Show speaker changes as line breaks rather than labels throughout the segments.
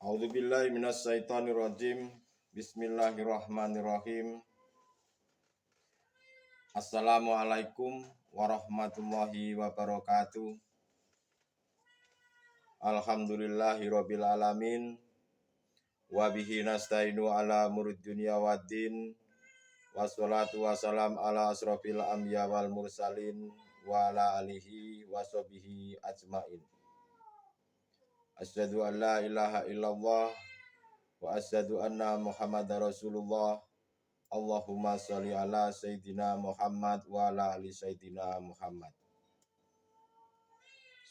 A'udzubillahi minasyaitonirrajim. Bismillahirrahmanirrahim. Assalamualaikum warahmatullahi wabarakatuh. Alhamdulillahirabbil alamin. Wa bihi nasta'inu ala umurid dunya waddin. Wassalatu wassalam ala asrofil anbiya wal mursalin wa ala alihi wa sahbihi ajmain. Asyhadu an la ilaha illallah wa asyhadu anna Muhammadar Rasulullah. Allahumma sholli ala Sayyidina Muhammad wa ala ali Sayyidina Muhammad.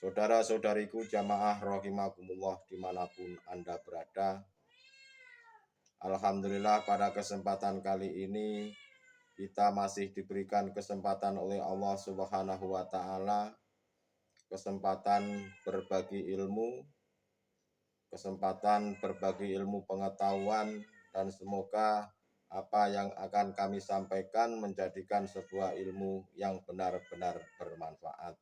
Saudara-saudariku jamaah rahimakumullah dimanapun Anda berada. Alhamdulillah pada kesempatan kali ini kita masih diberikan kesempatan oleh Allah Subhanahu wa Ta'ala, kesempatan berbagi ilmu, kesempatan berbagi ilmu pengetahuan, dan semoga apa yang akan kami sampaikan menjadikan sebuah ilmu yang benar-benar bermanfaat.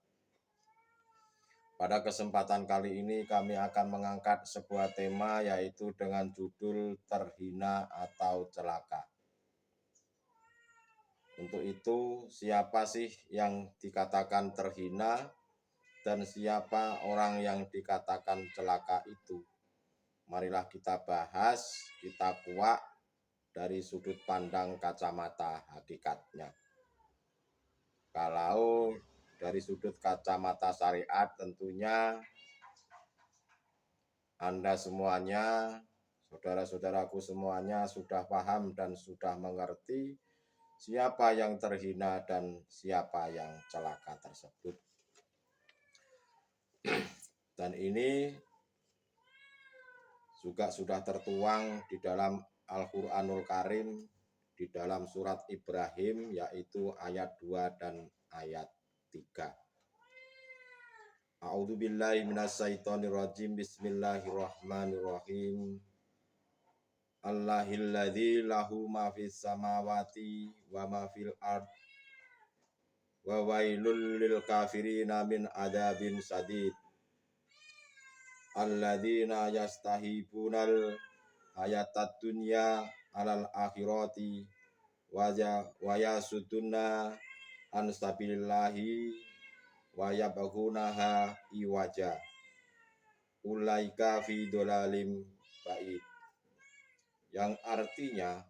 Pada kesempatan kali ini kami akan mengangkat sebuah tema yaitu dengan judul terhina atau celaka. Untuk itu, siapa sih yang dikatakan terhina dan siapa orang yang dikatakan celaka itu? Marilah kita bahas, kita kuak dari sudut pandang kacamata hakikatnya. Kalau dari sudut kacamata syariat tentunya Anda semuanya, saudara-saudaraku semuanya sudah paham dan sudah mengerti siapa yang terhina dan siapa yang celaka tersebut. Dan ini juga sudah tertuang di dalam Al-Quranul Karim, di dalam surat Ibrahim, yaitu ayat 2 dan ayat 3. A'udzubillahi minasyaitonirrajim. Bismillahirrahmanirrahim. Allahilladzi lahu ma fis samawati wa ma fil ard wa wailul lil kafirina min adzabin sadid. Alladzina yastahibunal hayatad dunya alal akhirati wa yasudduna an sabilillahi wa yabghunaha iwaja. Ulaika fi dhalalim ba'id. Yang artinya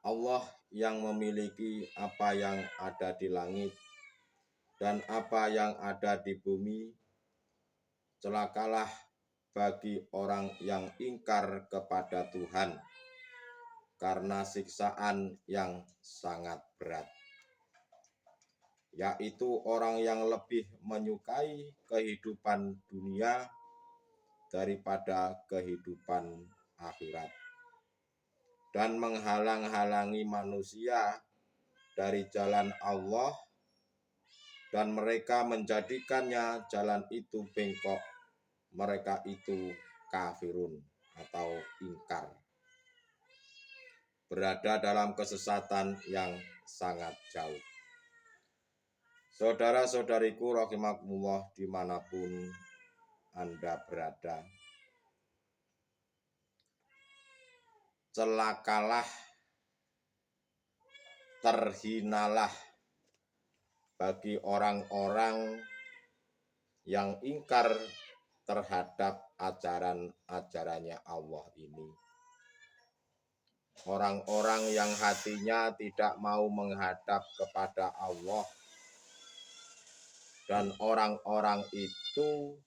Allah yang memiliki apa yang ada di langit dan apa yang ada di bumi. Celakalah bagi orang yang ingkar kepada Tuhan karena siksaan yang sangat berat, yaitu orang yang lebih menyukai kehidupan dunia daripada kehidupan akhirat dan menghalang-halangi manusia dari jalan Allah, dan mereka menjadikannya jalan itu bengkok. Mereka itu kafirun atau ingkar, berada dalam kesesatan yang sangat jauh. Saudara-saudariku rahimakumullah dimanapun Anda berada, celakalah, terhinalah bagi orang-orang yang ingkar terhadap ajaran-ajarannya Allah ini. Orang-orang yang hatinya tidak mau menghadap kepada Allah, dan orang-orang itu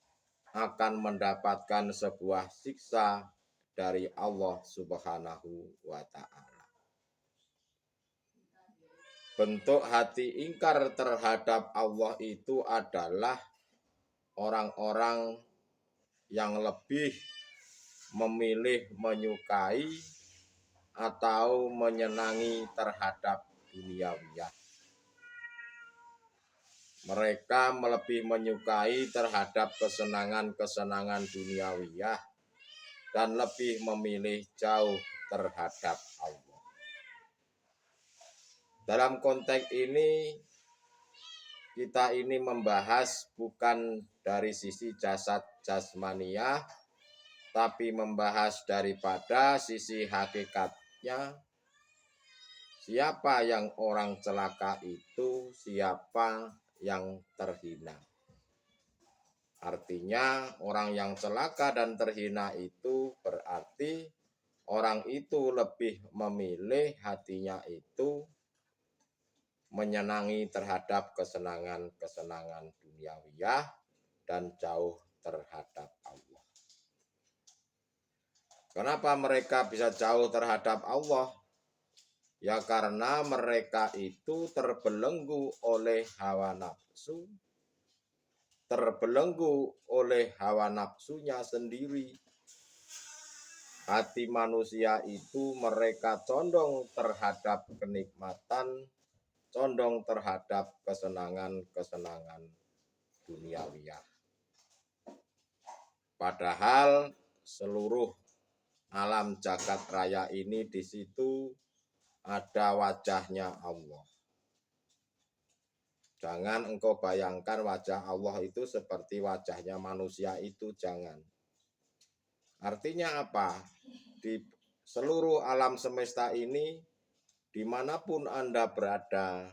akan mendapatkan sebuah siksa dari Allah Subhanahu wa Ta'ala. Bentuk hati ingkar terhadap Allah itu adalah orang-orang yang lebih memilih menyukai atau menyenangi terhadap duniawiyah. Mereka lebih menyukai terhadap kesenangan-kesenangan duniawiyah dan lebih memilih jauh terhadap Allah. Dalam konteks ini, kita ini membahas bukan dari sisi jasad jasmaniah, tapi membahas daripada sisi hakikatnya. Siapa yang orang celaka itu, siapa yang terhina. Artinya orang yang celaka dan terhina itu berarti orang itu lebih memilih hatinya itu menyenangi terhadap kesenangan-kesenangan duniawiyah dan jauh terhadap Allah. Kenapa mereka bisa jauh terhadap Allah? Ya karena mereka itu terbelenggu oleh hawa nafsu, terbelenggu oleh hawa nafsunya sendiri. Hati manusia itu mereka condong terhadap kenikmatan, condong terhadap kesenangan-kesenangan duniawiyah. Padahal seluruh alam jagat raya ini di situ ada wajahnya Allah. Jangan engkau bayangkan wajah Allah itu seperti wajahnya manusia itu, jangan. Artinya apa? Di seluruh alam semesta ini, dimanapun Anda berada,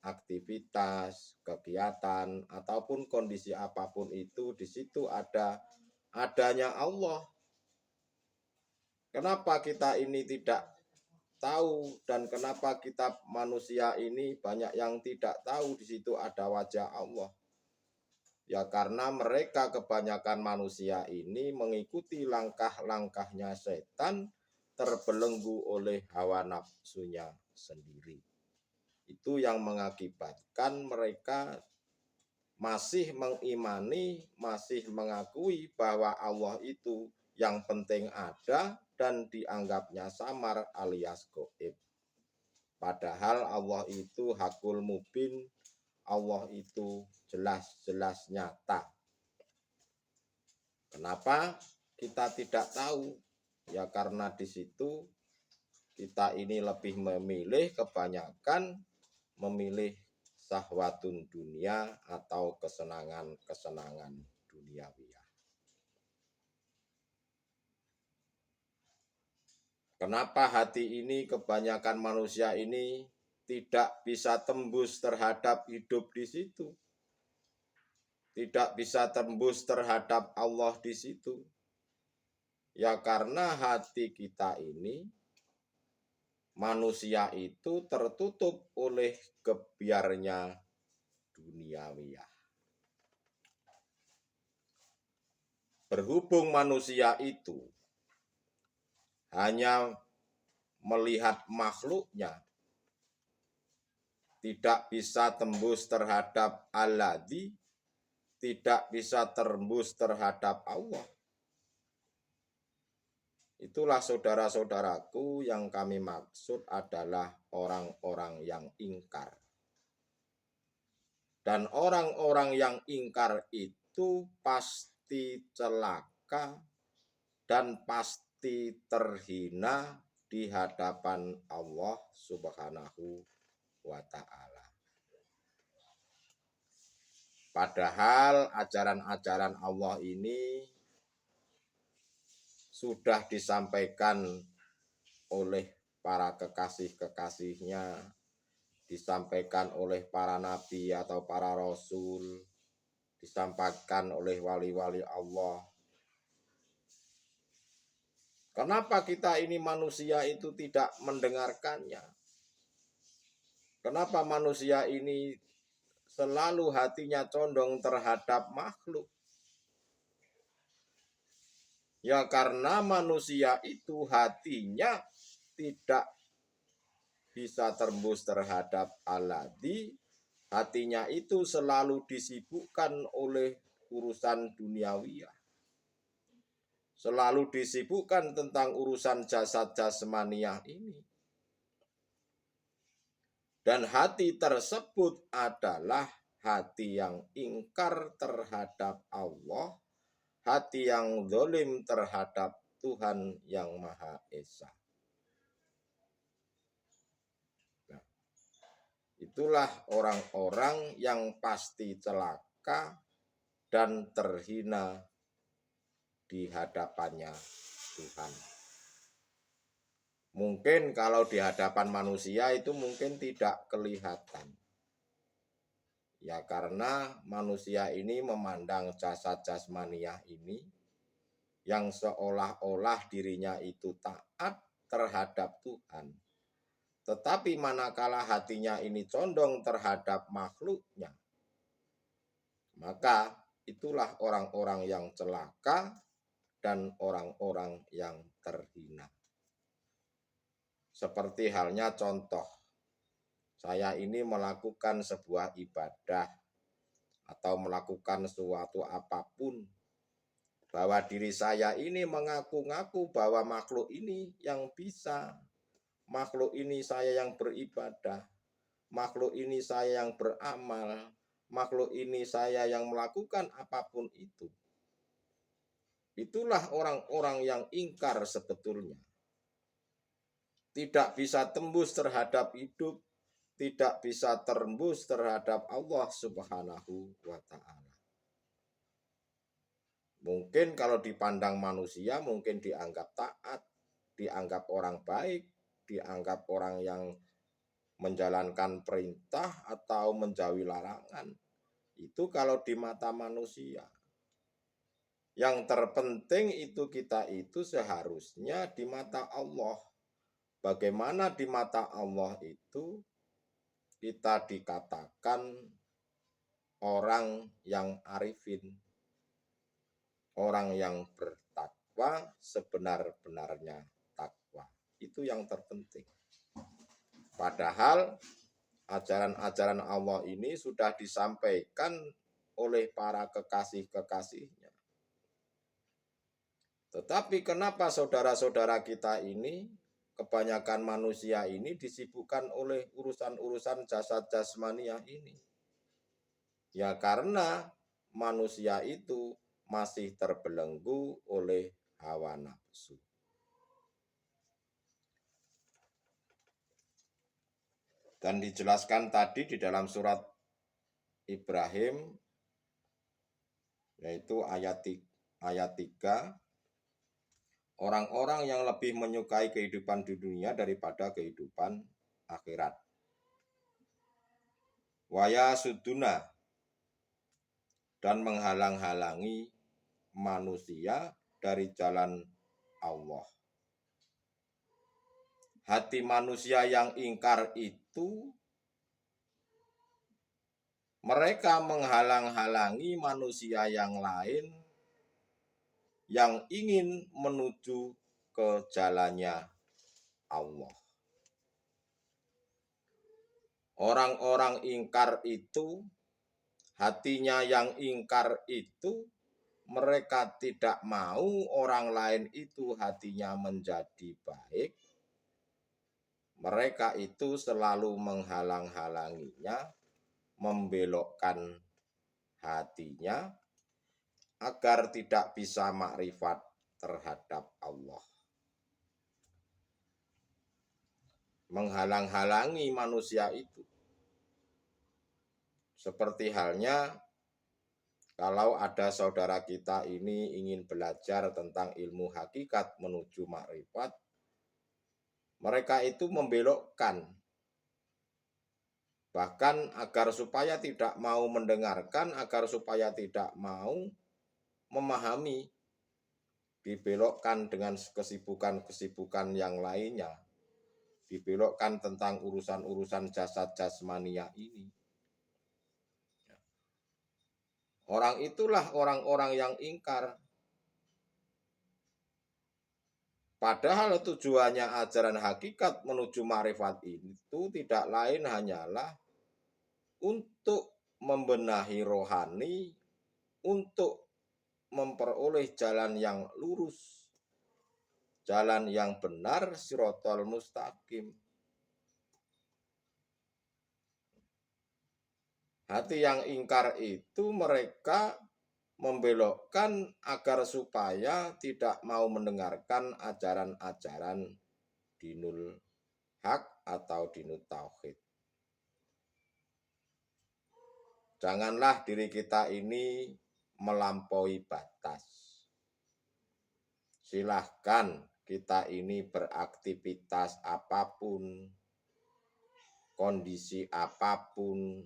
aktivitas, kegiatan, ataupun kondisi apapun itu, di situ adanya Allah. Kenapa kita ini tidak tahu dan kenapa kita manusia ini banyak yang tidak tahu di situ ada wajah Allah? Ya karena mereka kebanyakan manusia ini mengikuti langkah-langkahnya setan, terbelenggu oleh hawa nafsunya sendiri. Itu yang mengakibatkan mereka masih mengimani, masih mengakui bahwa Allah itu yang penting ada dan dianggapnya samar alias gaib. Padahal Allah itu hakul mubin, Allah itu jelas-jelas nyata. Kenapa kita tidak tahu? Ya karena di situ kita ini lebih memilih, kebanyakan memilih sahwatun dunia atau kesenangan-kesenangan duniawiyah. Kenapa hati ini kebanyakan manusia ini tidak bisa tembus terhadap hidup di situ? Tidak bisa tembus terhadap Allah di situ. Ya karena hati kita ini, manusia itu tertutup oleh gebyarnya duniawiyah. Berhubung manusia itu hanya melihat makhluknya, tidak bisa tembus terhadap Alladzi, tidak bisa tembus terhadap Allah. Itulah saudara-saudaraku yang kami maksud adalah orang-orang yang ingkar. Dan orang-orang yang ingkar itu pasti celaka dan pasti terhina di hadapan Allah Subhanahu wa ta'ala. Padahal ajaran-ajaran Allah ini sudah disampaikan oleh para kekasih-kekasihnya, disampaikan oleh para nabi atau para rasul, disampaikan oleh wali-wali Allah. Kenapa kita ini manusia itu tidak mendengarkannya? Kenapa manusia ini selalu hatinya condong terhadap makhluk? Ya karena manusia itu hatinya tidak bisa tembus terhadap Alladzi, hatinya itu selalu disibukkan oleh urusan duniawiyah. Selalu disibukkan tentang urusan jasad jasmaniah ini. Dan hati tersebut adalah hati yang ingkar terhadap Allah, hati yang zalim terhadap Tuhan yang Maha Esa. Nah, itulah orang-orang yang pasti celaka dan terhina di hadapannya Tuhan. Mungkin kalau di hadapan manusia itu mungkin tidak kelihatan. Ya karena manusia ini memandang jasad jasmaniah ini yang seolah-olah dirinya itu taat terhadap Tuhan. Tetapi manakala hatinya ini condong terhadap makhluknya, maka itulah orang-orang yang celaka dan orang-orang yang terhina. Seperti halnya contoh, saya ini melakukan sebuah ibadah atau melakukan suatu apapun, bahwa diri saya ini mengaku-ngaku bahwa makhluk ini yang bisa, makhluk ini saya yang beribadah, makhluk ini saya yang beramal, makhluk ini saya yang melakukan apapun itu. Itulah orang-orang yang ingkar sebetulnya. Tidak bisa tembus terhadap hidup, tidak bisa tembus terhadap Allah Subhanahu wa Ta'ala. Mungkin kalau dipandang manusia, mungkin dianggap taat, dianggap orang baik, dianggap orang yang menjalankan perintah atau menjauhi larangan. Itu kalau di mata manusia. Yang terpenting itu kita itu seharusnya di mata Allah. Bagaimana di mata Allah itu kita dikatakan orang yang arifin, orang yang bertakwa sebenar-benarnya takwa. Itu yang terpenting. Padahal ajaran-ajaran Allah ini sudah disampaikan oleh para kekasih-kekasihnya. Tetapi kenapa saudara-saudara kita ini, kebanyakan manusia ini disibukkan oleh urusan-urusan jasad jasmaniah ini? Ya karena manusia itu masih terbelenggu oleh hawa nafsu. Dan dijelaskan tadi di dalam surat Ibrahim, yaitu ayat 3, orang-orang yang lebih menyukai kehidupan di dunia daripada kehidupan akhirat. Waya suduna, dan menghalang-halangi manusia dari jalan Allah. Hati manusia yang ingkar itu, mereka menghalang-halangi manusia yang lain yang ingin menuju ke jalannya Allah. Orang-orang ingkar itu, hatinya yang ingkar itu, mereka tidak mau orang lain itu hatinya menjadi baik. Mereka itu selalu menghalang-halanginya, membelokkan hatinya agar tidak bisa makrifat terhadap Allah. Menghalang-halangi manusia itu. Seperti halnya kalau ada saudara kita ini ingin belajar tentang ilmu hakikat menuju makrifat, mereka itu membelokkan. Bahkan agar supaya tidak mau mendengarkan, agar supaya tidak mau memahami, dibelokkan dengan kesibukan-kesibukan yang lainnya, dibelokkan tentang urusan-urusan jasad jasmania ini. Orang itulah orang-orang yang ingkar. Padahal tujuannya ajaran hakikat menuju ma'rifat itu tidak lain hanyalah untuk membenahi rohani, untuk memperoleh jalan yang lurus, jalan yang benar, sirotol mustaqim. Hati yang ingkar itu mereka membelokkan agar supaya tidak mau mendengarkan ajaran-ajaran dinul hak atau dinul tauhid. Janganlah diri kita ini melampaui batas. silahkan kita ini beraktivitas apapun, kondisi apapun,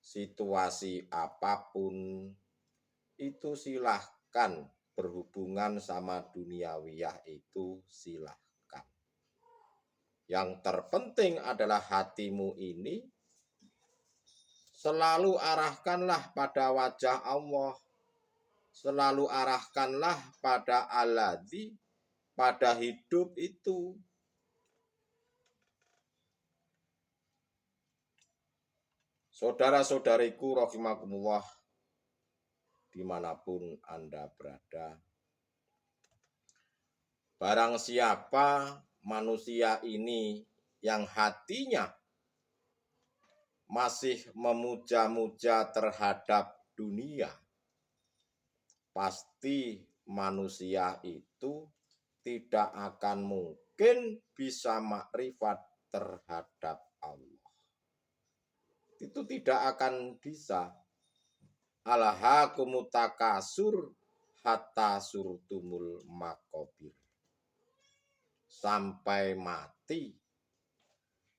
situasi apapun, itu silahkan berhubungan sama duniawiyah itu silahkan. Yang terpenting adalah hatimu ini selalu arahkanlah pada wajah Allah. Selalu arahkanlah pada Alladzi, pada hidup itu. Saudara-saudariku rahimakumullah, dimanapun Anda berada, barang siapa manusia ini yang hatinya masih memuja-muja terhadap dunia, pasti manusia itu tidak akan mungkin bisa makrifat terhadap Allah. Itu tidak akan bisa. Alhaakumut takasur hatta surtumul maqabir. Sampai mati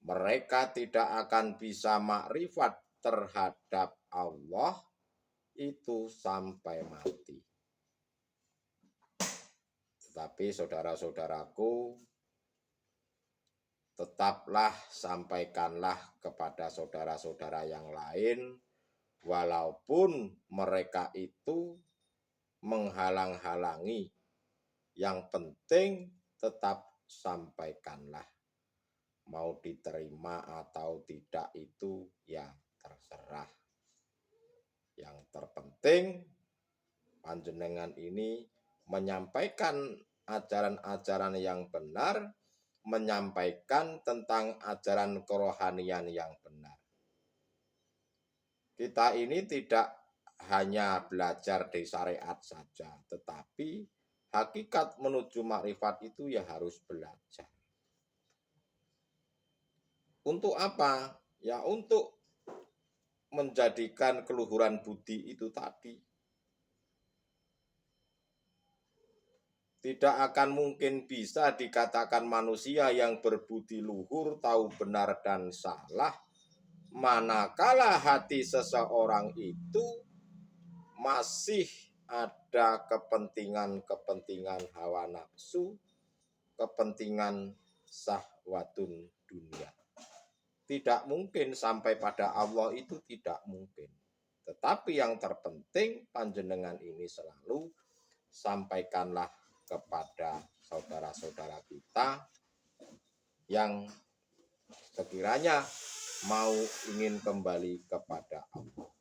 mereka tidak akan bisa makrifat terhadap Allah itu sampai mati. Tetapi saudara-saudaraku, tetaplah sampaikanlah kepada saudara-saudara yang lain, walaupun mereka itu menghalang-halangi, yang penting tetap sampaikanlah. Mau diterima atau tidak itu ya terserah. Yang terpenting panjenengan ini menyampaikan ajaran-ajaran yang benar, menyampaikan tentang ajaran kerohanian yang benar. Kita ini tidak hanya belajar di syariat saja, tetapi hakikat menuju makrifat itu ya harus belajar. Untuk apa? Ya untuk menjadikan keluhuran budi itu tadi. Tidak akan mungkin bisa dikatakan manusia yang berbudi luhur, tahu benar dan salah, manakala hati seseorang itu masih ada kepentingan-kepentingan hawa nafsu, kepentingan syahwatun dunia. Tidak mungkin sampai pada Allah itu tidak mungkin. Tetapi yang terpenting panjenengan ini selalu sampaikanlah kepada saudara-saudara kita yang sekiranya mau ingin kembali kepada Allah.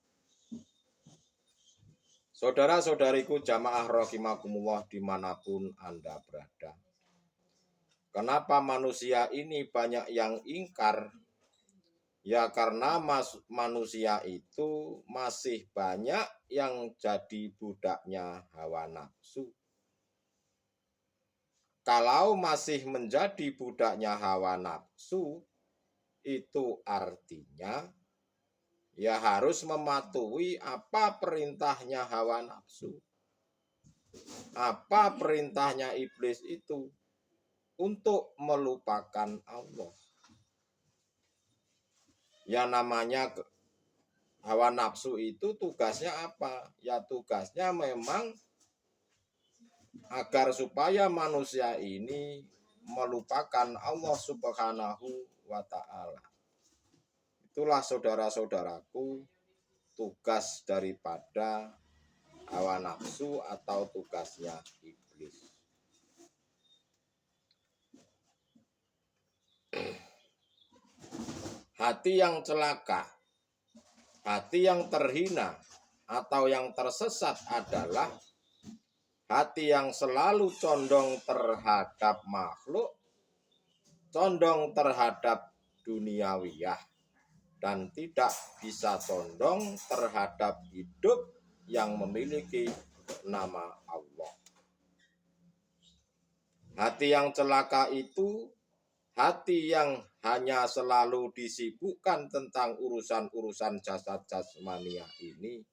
Saudara-saudariku jamaah rahimakumullah dimanapun Anda berada. Kenapa manusia ini banyak yang ingkar? Ya karena manusia itu masih banyak yang jadi budaknya hawa nafsu. Kalau masih menjadi budaknya hawa nafsu, itu artinya ya harus mematuhi apa perintahnya hawa nafsu. Apa perintahnya iblis itu? Untuk melupakan Allah. Ya namanya hawa nafsu itu tugasnya apa? Ya tugasnya memang agar supaya manusia ini melupakan Allah Subhanahu wa ta'ala. Itulah saudara-saudaraku tugas daripada hawa nafsu atau tugasnya iblis. Hati yang celaka, hati yang terhina atau yang tersesat adalah hati yang selalu condong terhadap makhluk, condong terhadap duniawiyah, dan tidak bisa condong terhadap hidup yang memiliki nama Allah. Hati yang celaka itu hati yang hanya selalu disibukkan tentang urusan-urusan jasad jasmania ini,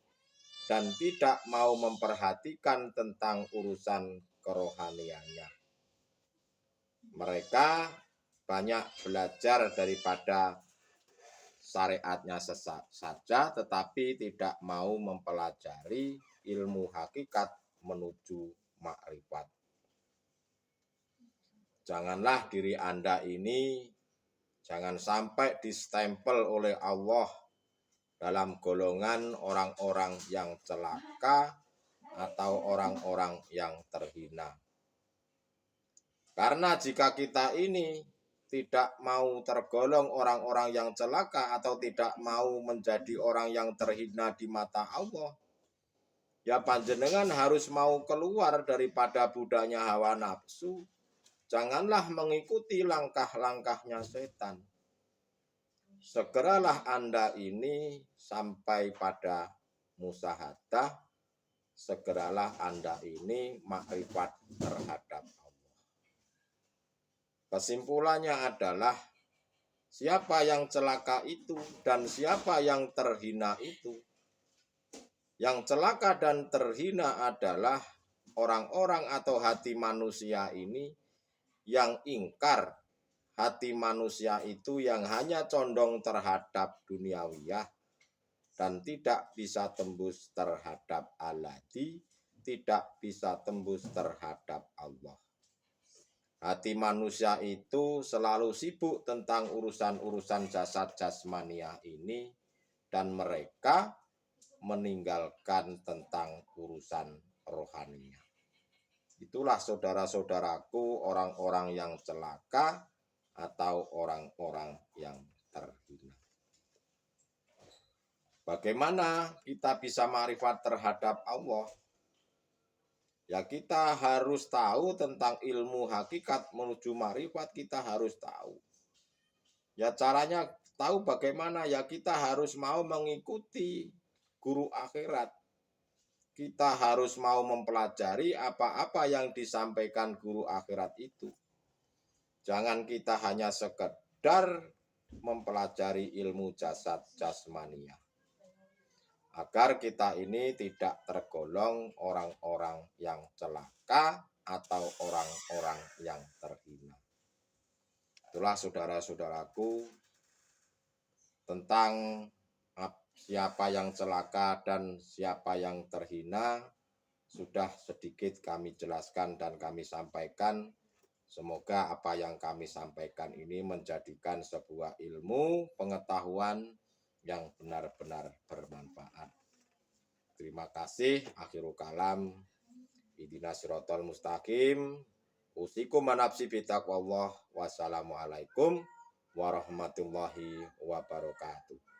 dan tidak mau memperhatikan tentang urusan kerohaniannya. Mereka banyak belajar daripada syariatnya saja, tetapi tidak mau mempelajari ilmu hakikat menuju makrifat. Janganlah diri Anda ini jangan sampai distempel oleh Allah dalam golongan orang-orang yang celaka atau orang-orang yang terhina. Karena jika kita ini tidak mau tergolong orang-orang yang celaka atau tidak mau menjadi orang yang terhina di mata Allah, ya panjenengan harus mau keluar daripada budanya hawa nafsu. Janganlah mengikuti langkah-langkahnya setan. Segeralah Anda ini sampai pada musyahadah. Segeralah Anda ini makrifat terhadap Allah. Kesimpulannya adalah siapa yang celaka itu dan siapa yang terhina itu. Yang celaka dan terhina adalah orang-orang atau hati manusia ini yang ingkar. Hati manusia itu yang hanya condong terhadap duniawiyah dan tidak bisa tembus terhadap aladi, tidak bisa tembus terhadap Allah. Hati manusia itu selalu sibuk tentang urusan-urusan jasad jasmaniah ini dan mereka meninggalkan tentang urusan rohaniah. Itulah saudara-saudaraku orang-orang yang celaka atau orang-orang yang terhina. Bagaimana kita bisa ma'rifat terhadap Allah? Ya kita harus tahu tentang ilmu hakikat menuju ma'rifat, kita harus tahu. Ya caranya tahu bagaimana? Ya kita harus mau mengikuti guru akhirat. Kita harus mau mempelajari apa-apa yang disampaikan guru akhirat itu. Jangan kita hanya sekedar mempelajari ilmu jasad jasmania. Agar kita ini tidak tergolong orang-orang yang celaka atau orang-orang yang terhina. Itulah saudara-saudaraku tentang siapa yang celaka dan siapa yang terhina sudah sedikit kami jelaskan dan kami sampaikan. Semoga apa yang kami sampaikan ini menjadikan sebuah ilmu pengetahuan yang benar-benar bermanfaat. Terima kasih. Akhirul kalam. Ihdinas siratal mustaqim. Usikum manapsi bitaqwallah. Wassalamualaikum warahmatullahi wabarakatuh.